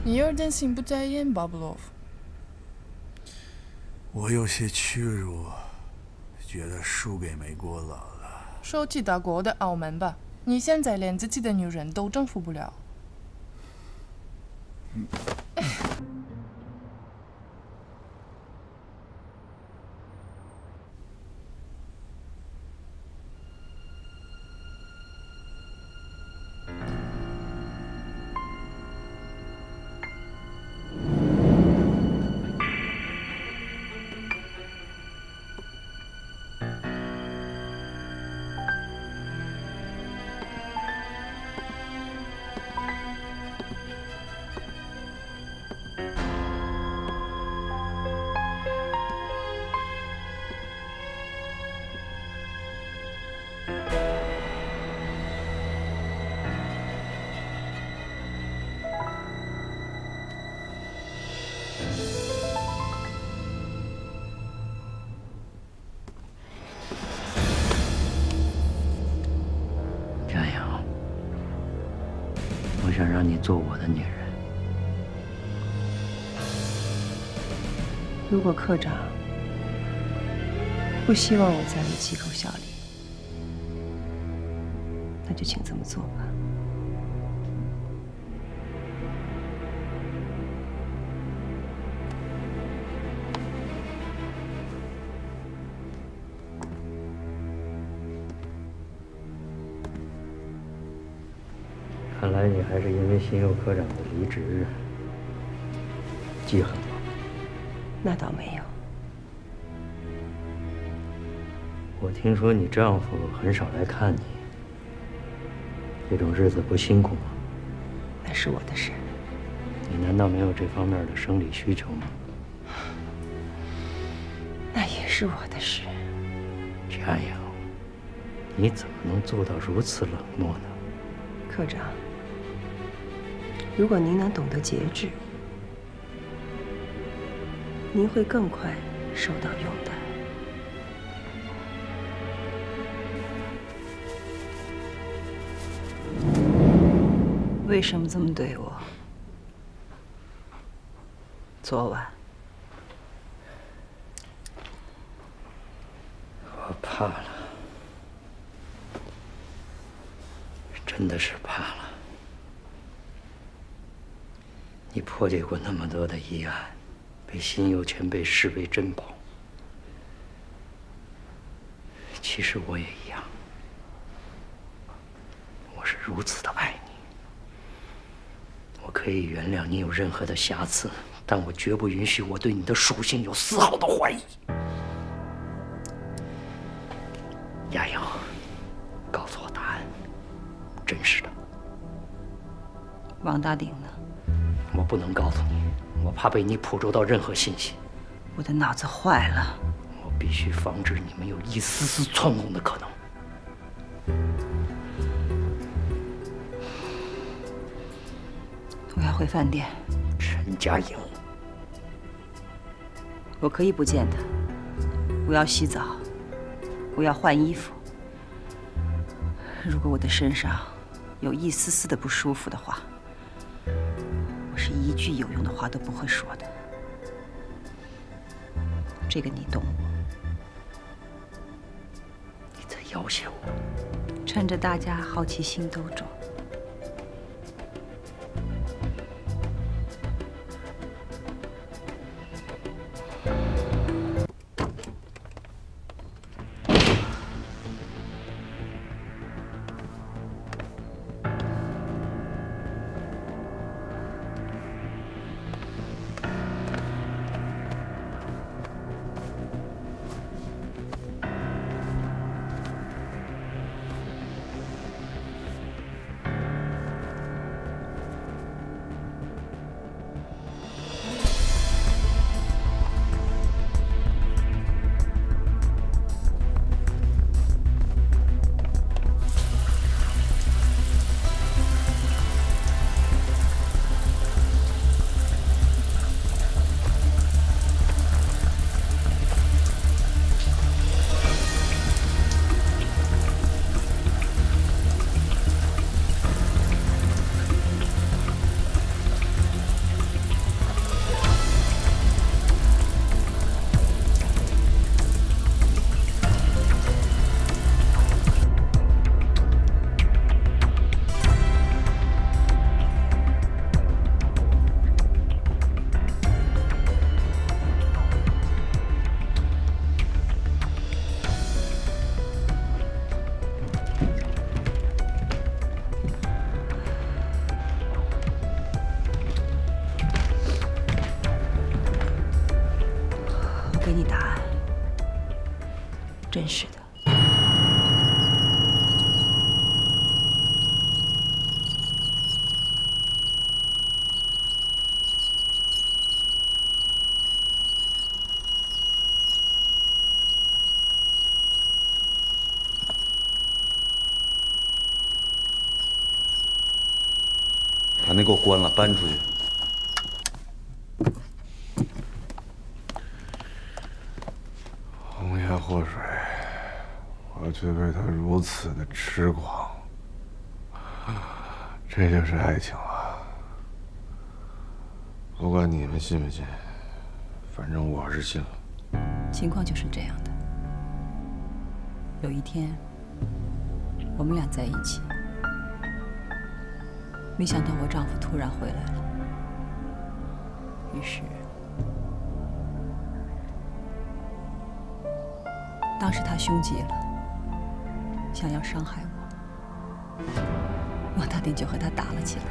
你有点心不在焉，巴布洛夫。我有些屈辱，觉得输给美国佬了。说起大国的傲慢吧，你现在连自己的女人都征服不了。张扬，我想让你做我的女人。如果科长不希望我再为机构效力，那就请这么做吧。看来你还是因为新佑科长的离职记恨我。那倒没有。我听说你丈夫很少来看你，这种日子不辛苦吗？那是我的事。你难道没有这方面的生理需求吗？那也是我的事。佳阳，你怎么能做到如此冷漠呢？科长，如果您能懂得节制，您会更快受到拥戴。为什么这么对我？昨晚，我怕了，真的是怕了。你破解过那么多的疑案，被新佑前辈视为珍宝。其实我也一样，我是如此的爱你。我可以原谅你有任何的瑕疵，但我绝不允许我对你的属性有丝毫的怀疑。亚阳，告诉我答案，真实的。王大鼎呢？我不能告诉你，我怕被你捕捉到任何信息。我的脑子坏了。我必须防止你们有一丝丝窜空的可能。我要回饭店。陈佳莹，我可以不见他。我要洗澡，我要换衣服。如果我的身上有一丝丝的不舒服的话，我是一句有用的话都不会说的。这个你懂我。你在要挟我？趁着大家好奇心都重。给你答案，真实的。把那给我关了，搬出去。红颜祸水，我却对他如此的痴狂。这就是爱情啊！不管你们信不信，反正我是信了。情况就是这样的。有一天，我们俩在一起，没想到我丈夫突然回来了，于是，当时他凶极了，想要伤害我，王大定就和他打了起来，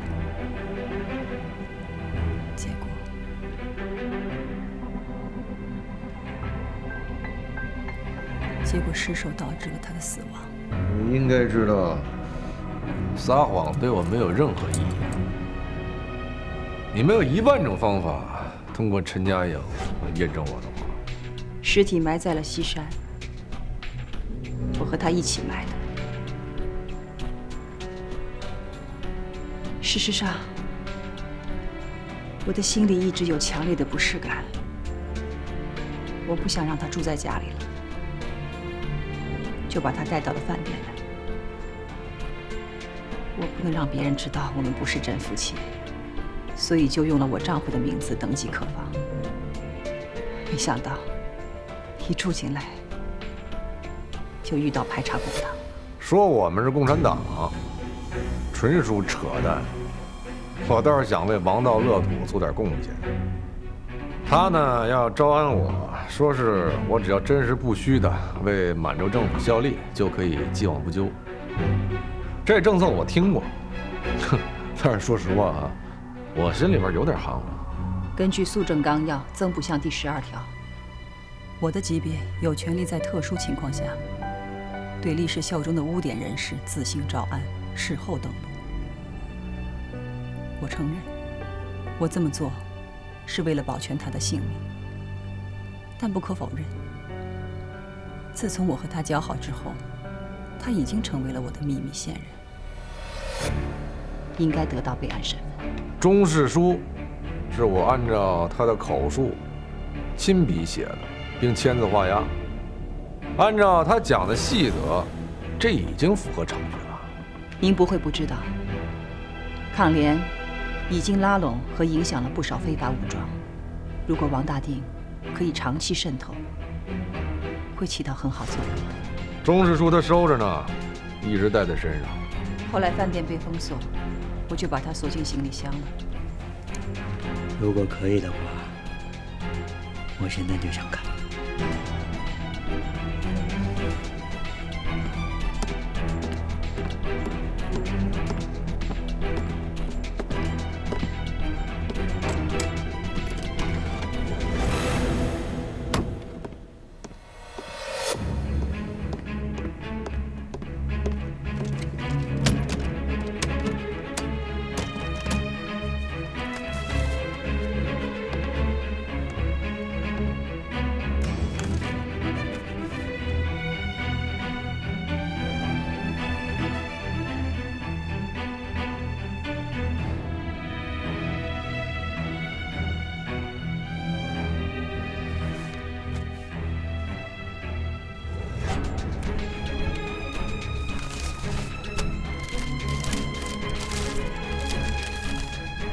结果失手导致了他的死亡。你应该知道，撒谎对我没有任何意义。你没有10000种方法通过陈家营验证我的话。尸体埋在了西山，我和他一起埋的。事实上，我的心里一直有强烈的不适感。我不想让他住在家里了，就把他带到了饭店来。我不能让别人知道我们不是真夫妻，所以就用了我丈夫的名字登记客房。没想到，一住进来就遇到排查共党。说我们是共产党，纯属扯淡。我倒是想为王道乐土做点贡献。他呢要招安我，说是我只要真实不虚的为满洲政府效力，就可以既往不咎。这政策我听过，但是说实话啊，我心里边有点含糊。根据肃正纲要增补项第12条，我的级别有权利在特殊情况下，对立誓效忠的污点人士自行招安，事后登录。我承认，我这么做是为了保全他的性命，但不可否认，自从我和他交好之后，他已经成为了我的秘密线人，应该得到备案身份。中誓书是我按照他的口述亲笔写的，并签字画押。按照他讲的细则，这已经符合程序了。您不会不知道，抗联已经拉拢和影响了不少非法武装。如果王大定可以长期渗透，会起到很好作用。中誓书他收着呢，一直带在身上。后来饭店被封锁，我就把它锁进行李箱了。如果可以的话，我现在就想看。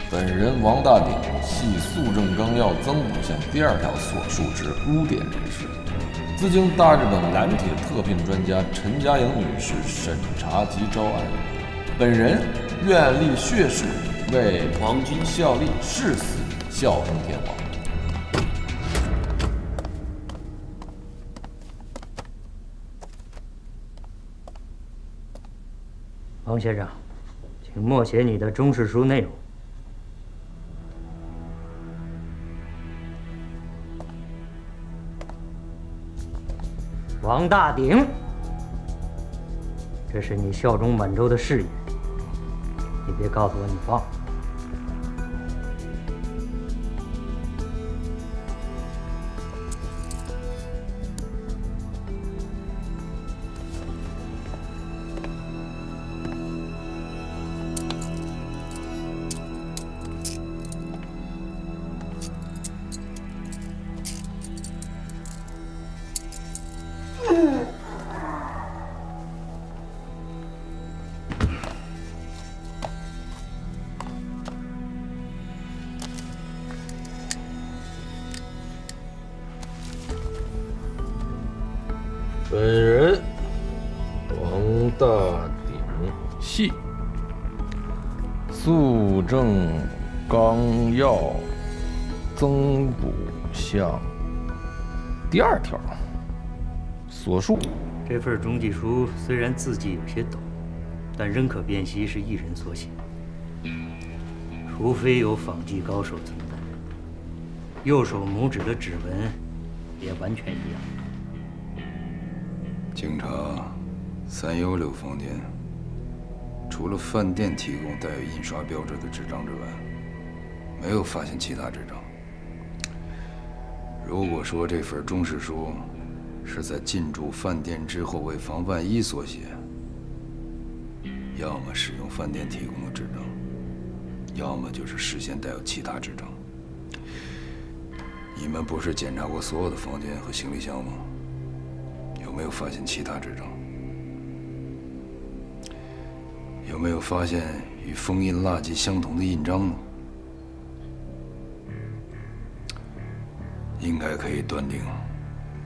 本人王大鼎系肃正纲要增补项第2条所述之污点人士，自经大日本蓝铁特聘专家陈佳莹女士审查及招安，本人愿立血誓为皇军效力，誓死效忠天皇。王先生，请默写你的中誓书内容。王大鼎，这是你效忠满洲的誓言，你别告诉我你忘了。本人王大鼎系肃正纲要增补项第2条所述。这份中计书虽然字迹有些陡，但仍可辨析是一人所写，除非有仿迹高手存在。右手拇指的指纹也完全一样。经查，3优6房间，除了饭店提供带有印刷标志的纸张之外，没有发现其他纸张。如果说这份中士书是在进驻饭店之后为防万一所写，要么使用饭店提供的纸张，要么就是事先带有其他纸张。你们不是检查过所有的房间和行李箱吗？有没有发现其他纸张？有没有发现与封印蜡迹相同的印章呢？应该可以断定，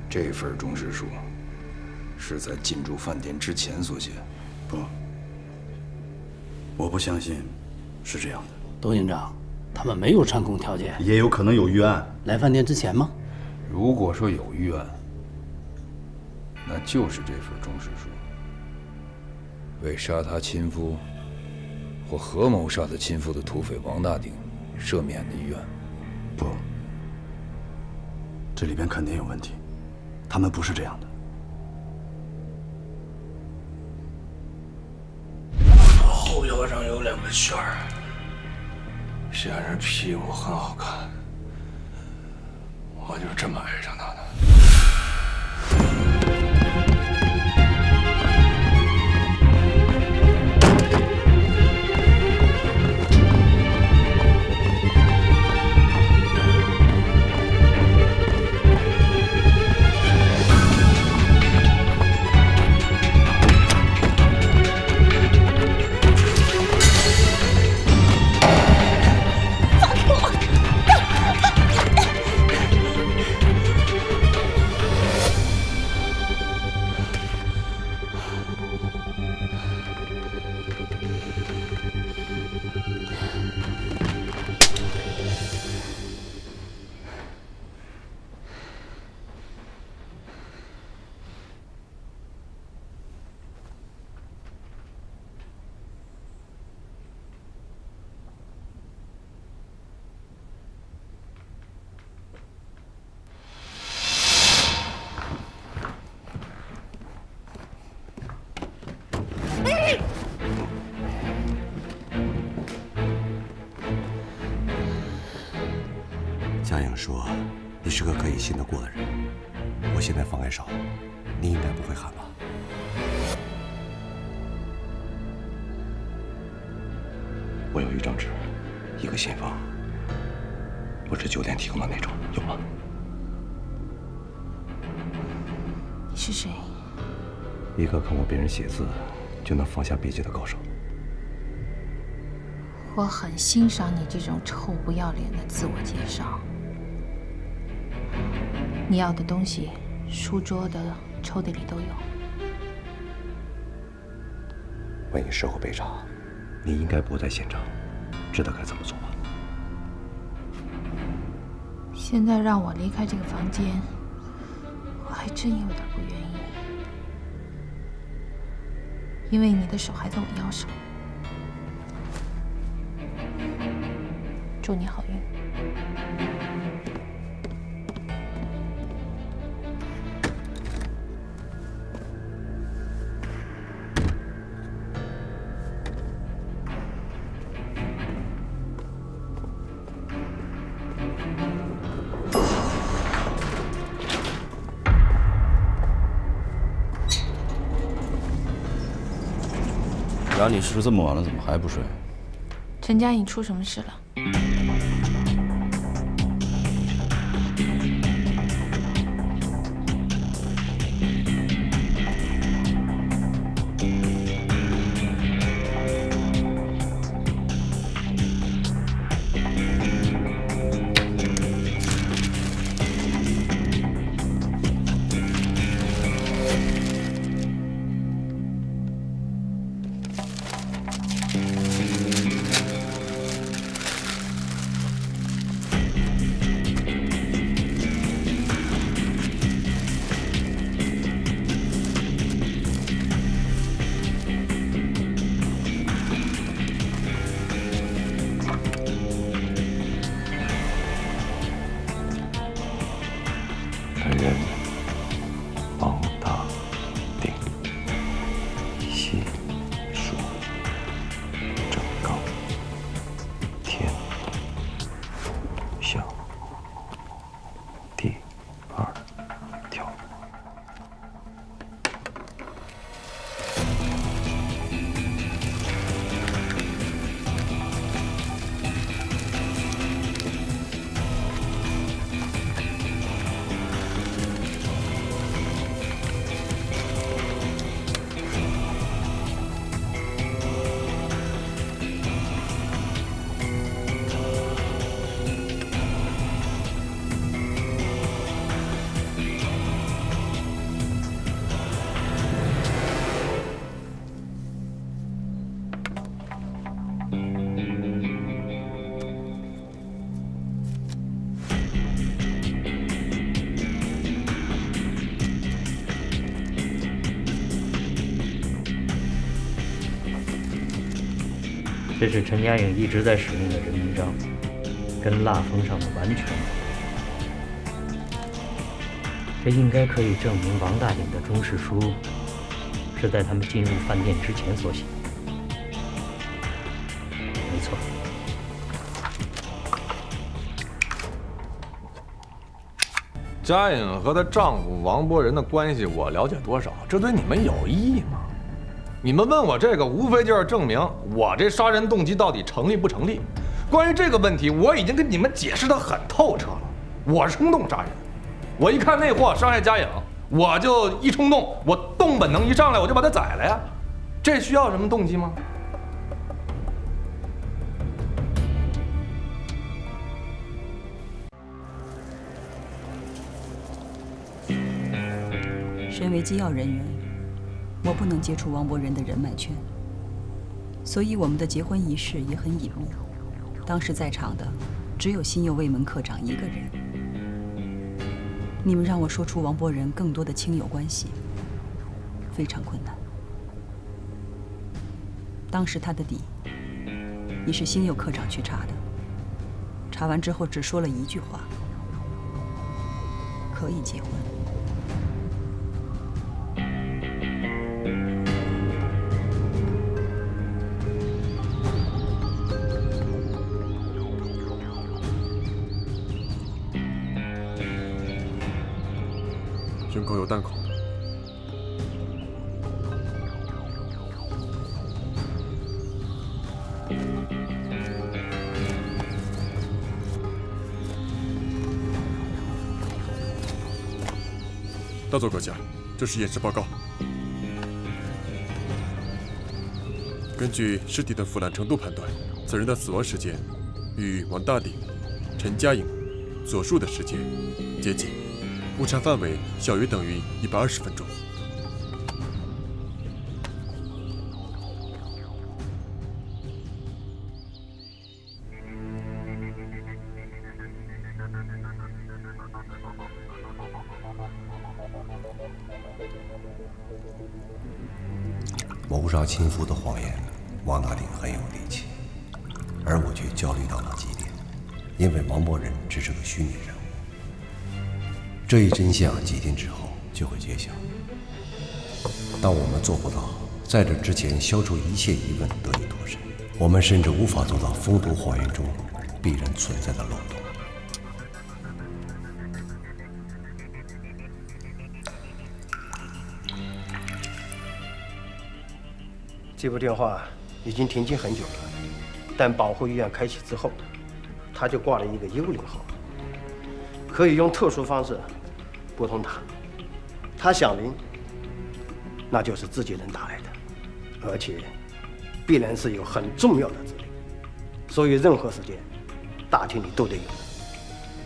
这份中士书是在进驻饭店之前所写。不，我不相信是这样的。董警长，他们没有串供条件，也有可能有预案。来饭店之前吗？如果说有预案，那就是这份中士书为杀他亲夫或合谋杀他亲夫的土匪王大鼎赦免的预案。不，这里边肯定有问题，他们不是这样的。后腰上有2个旋儿，显示屁股很好看，我就这么爱上他的。嘉颖说：“你是个可以信得过的人。我现在妨碍少，你应该不会喊吧？”我有一张纸，一个信封，不是酒店提供的那种，有吗？你是谁？一个看过别人写字就能放下笔记的高手。我很欣赏你这种臭不要脸的自我介绍。你要的东西，书桌的抽屉里都有。万一事后被查，你应该不在现场，知道该怎么做吧？现在让我离开这个房间，我还真有点不愿意，因为你的手还在我腰上。祝你好运。家里事这么晚了，怎么还不睡？陈佳颖出什么事了？本人王大鼎，系属正刚，天象第2条。这是陈佳颖一直在使用的人名章，跟蜡封上的完全不同。这应该可以证明王大鼎的中式书是在他们进入饭店之前所写的。没错。佳颖和她丈夫王柏仁的关系我了解多少？这对你们有益吗？你们问我这个，无非就是证明我这杀人动机到底成立不成立。关于这个问题，我已经跟你们解释得很透彻了。我是冲动杀人，我一看那货伤害佳颖，我就一冲动，我动本能一上来我就把他宰了呀。这需要什么动机吗？身为机要人员，我不能接触王柏仁的人脉圈，所以我们的结婚仪式也很隐秘。当时在场的只有新右卫门科长一个人。你们让我说出王柏仁更多的亲友关系，非常困难。当时他的底，你是新右科长去查的，查完之后只说了一句话：可以结婚。胸口有弹孔。大佐阁下，这是验尸报告。根据尸体的腐烂程度判断，此人的死亡时间与王大鼎、陈佳颖所述的时间接近。误差范围小于等于120分钟。谋杀亲夫的谎言，王大鼎很有力气，而我却焦虑到了极点，因为王柏仁只是个虚拟人物。这一真相几天之后就会揭晓。当我们做不到在这之前消除一切疑问得以脱身，我们甚至无法做到封读还原中必然存在的漏洞。这部电话已经停机很久了，但保护医院开启之后，他就挂了一个幽灵号，可以用特殊方式拨通他。他响铃，那就是自己人打来的，而且必然是有很重要的指令，所以任何时间大厅里都得有人，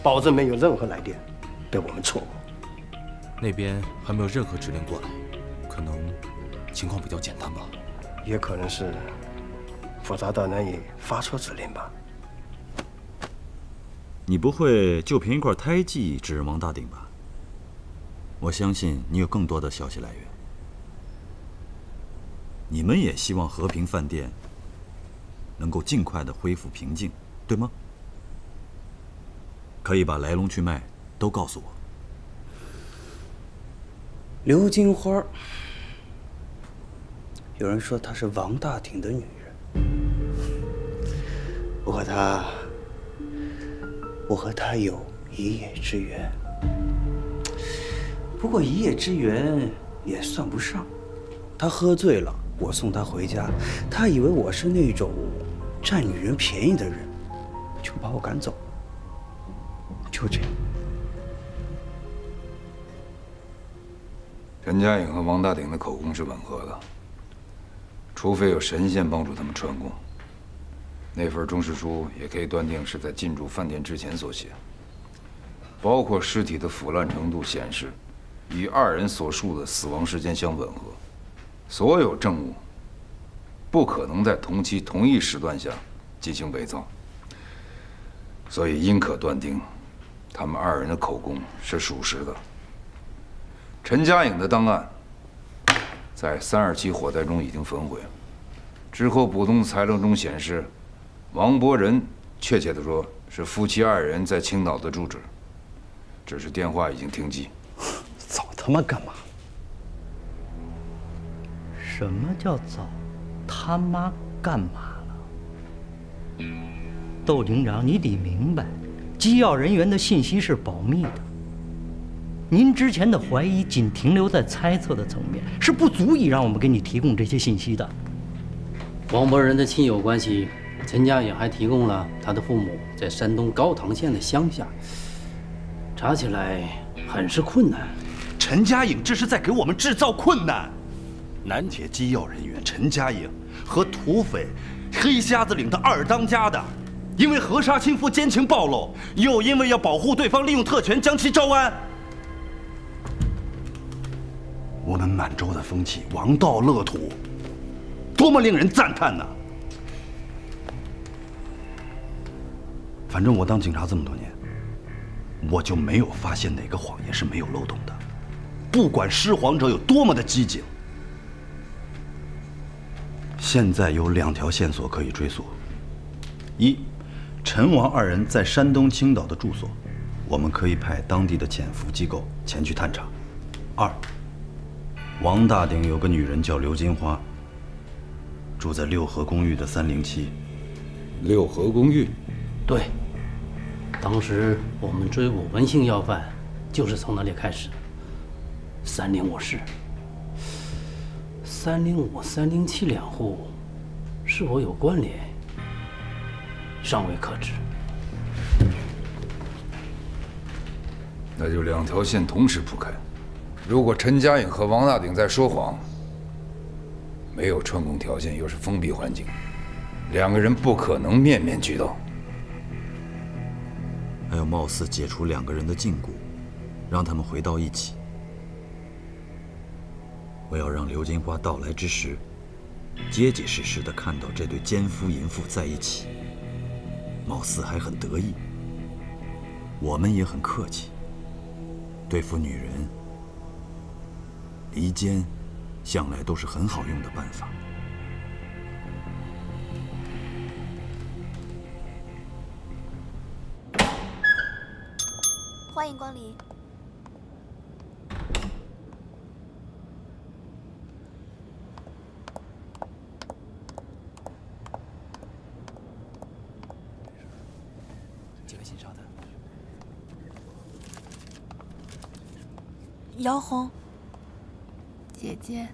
保证没有任何来电被我们错过。那边还没有任何指令过来，可能情况比较简单吧。也可能是复杂到难以发出指令吧。你不会就凭一块胎记指认王大鼎吧？我相信你有更多的消息来源。你们也希望和平饭店能够尽快的恢复平静，对吗？可以把来龙去脉都告诉我。刘金花，有人说她是王大鼎的女人。我和她有一夜之缘，不过一夜之缘也算不上。她喝醉了，我送她回家，她以为我是那种占女人便宜的人，就把我赶走。就这样。陈嘉颖和王大鼎的口供是吻合的，除非有神仙帮助他们串供。那份中士书也可以断定是在进驻饭店之前所写，包括尸体的腐烂程度显示，与二人所述的死亡时间相吻合。所有证物不可能在同期同一时段下进行伪造，所以应可断定，他们二人的口供是属实的。陈嘉颖的档案在327火灾中已经焚毁了，之后补充的材料中显示，王伯仁，确切的说是夫妻二人在青岛的住址，只是电话已经停机。早他妈干嘛？什么叫早他妈干嘛了？窦警长，你得明白，机要人员的信息是保密的。您之前的怀疑仅停留在猜测的层面，是不足以让我们给你提供这些信息的。王伯仁的亲友关系，陈嘉颖还提供了他的父母在山东高唐县的乡下，查起来很是困难。陈嘉颖这是在给我们制造困难。南铁机要人员陈嘉颖和土匪黑瞎子岭的二当家的，因为河沙亲夫奸情暴露，又因为要保护对方，利用特权将其招安。我们满洲的风气王道乐土，多么令人赞叹呐！反正我当警察这么多年，我就没有发现哪个谎言是没有漏洞的，不管施谎者有多么的机警。现在有2条线索可以追溯：一，陈王二人在山东青岛的住所，我们可以派当地的潜伏机构前去探查；二，王大鼎有个女人叫刘金花，住在六合公寓的307。六合公寓？对，当时我们追捕文姓要犯，就是从那里开始。305是305、307两户是否有关联，尚未可知。那就2条线同时铺开。如果陈嘉颖和王大鼎在说谎，没有串供条件，又是封闭环境，2个人不可能面面俱到。还要貌似解除2个人的禁锢，让他们回到一起。我要让刘金花到来之时，结结实实地看到这对奸夫淫妇在一起，貌似还很得意。我们也很客气，对付女人，离间向来都是很好用的办法。欢迎光临。几位请稍等。姚红，姐姐，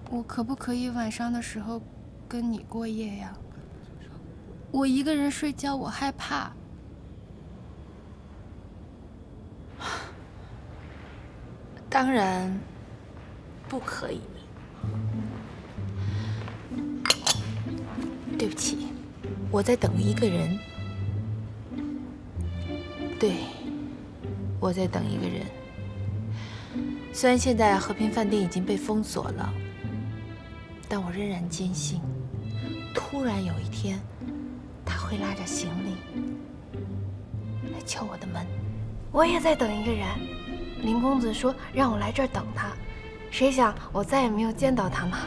我可不可以晚上的时候跟你过夜呀。我一个人睡觉，我害怕。当然，不可以。对不起，我在等一个人。对，我在等一个人。虽然现在和平饭店已经被封锁了，但我仍然坚信，突然有一天，他会拉着行李来敲我的门。我也在等一个人。林公子说让我来这儿等他，谁想我再也没有见到他了。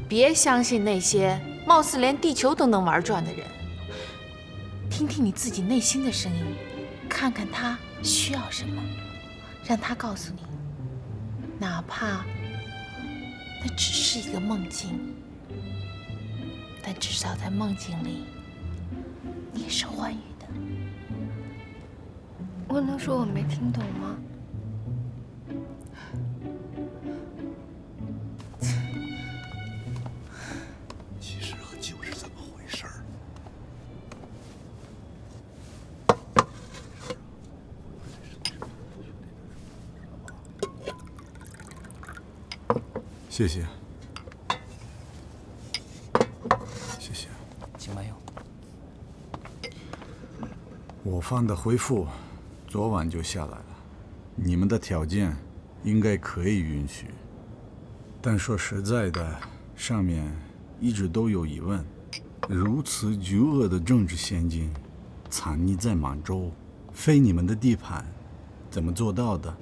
别相信那些貌似连地球都能玩转的人，听听你自己内心的声音，看看他需要什么，让他告诉你，哪怕那只是一个梦境，但至少在梦境里，你也是欢愉的。我能说我没听懂吗？其实就是这么回事儿。谢谢，谢谢。请慢用。我发的回复昨晚就下来了，你们的条件应该可以允许，但说实在的，上面一直都有疑问。如此巨恶的政治陷阱，藏匿在满洲，非你们的地盘，怎么做到的？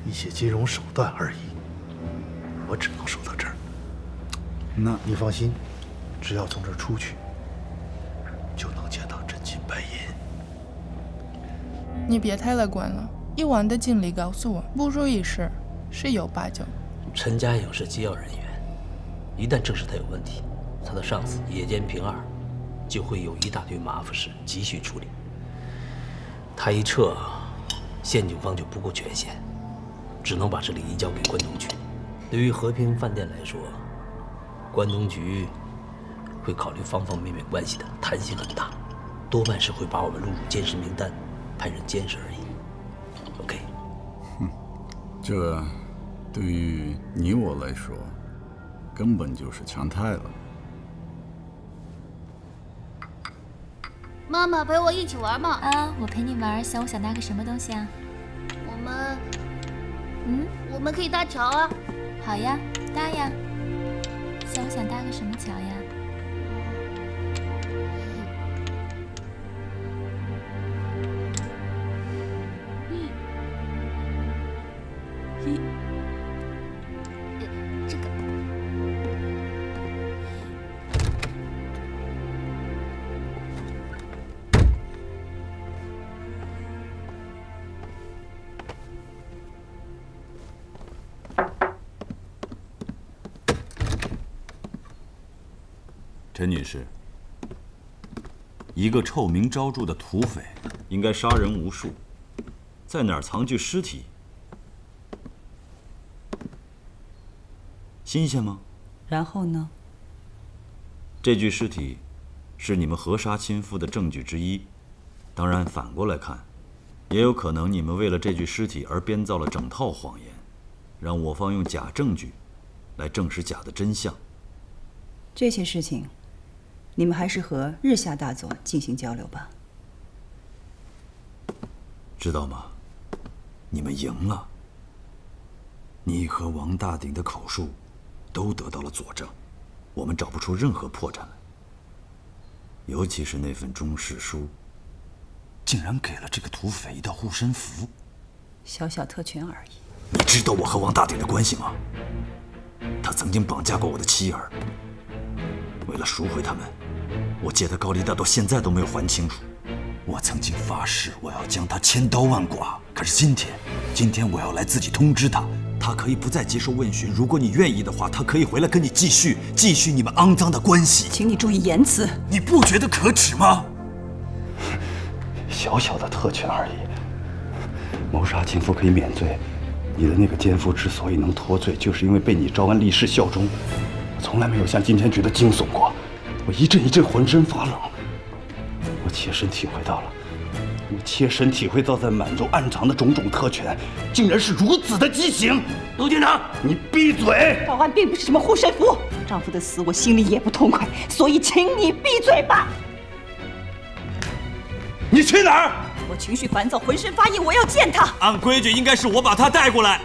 一些金融手段而已，我只能说到这儿。那你放心，只要从这儿出去，就能见到真金白银。你别太乐观了，1万的经理告诉我，不如意事十有八九。陈家颖是机要人员，一旦证实他有问题，他的上司野间平二就会有一大堆麻烦事急需处理。他一撤，县警方就不顾权限，只能把这里移交给关东局。对于和平饭店来说，关东局会考虑方方面面关系的，弹性很大，多半是会把我们录入监视名单，派人监视而已。OK。这对于你我来说，根本就是常态了。妈妈陪我一起玩嘛？啊，我陪你玩。想搭个什么东西啊？我们可以搭桥啊。好呀，搭呀。想搭个什么桥呀？这个。陈女士，一个臭名昭著的土匪，应该杀人无数，在哪儿藏具尸体？新鲜吗？然后呢？这具尸体是你们合杀亲夫的证据之一。当然，反过来看，也有可能你们为了这具尸体而编造了整套谎言，让我方用假证据来证实假的真相。这些事情，你们还是和日下大佐进行交流吧。知道吗？你们赢了。你和王大鼎的口述都得到了佐证，我们找不出任何破绽来。尤其是那份中士书，竟然给了这个土匪一道护身符。小小特权而已。你知道我和王大鼎的关系吗？他曾经绑架过我的妻儿。为了赎回他们，我借的高利贷到现在都没有还清楚。我曾经发誓我要将他千刀万剐，可是今天我要来自己通知他，他可以不再接受问询。如果你愿意的话，他可以回来跟你继续你们肮脏的关系。请你注意言辞。你不觉得可耻吗？小小的特权而已，谋杀亲夫可以免罪。你的那个奸夫之所以能脱罪，就是因为被你招安立誓效忠。从来没有像今天觉得惊悚过，我一阵一阵浑身发冷。我切身体会到了，我切身体会到在满洲暗藏的种种特权，竟然是如此的畸形。陆军长，你闭嘴！赵安并不是什么护身符，丈夫的死我心里也不痛快，所以请你闭嘴吧。你去哪儿？我情绪烦躁，浑身发硬，我要见他。按规矩应该是我把他带过来。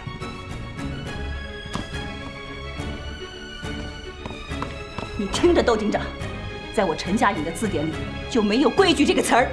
你听着，窦警长，在我陈家颖的字典里就没有规矩这个词儿。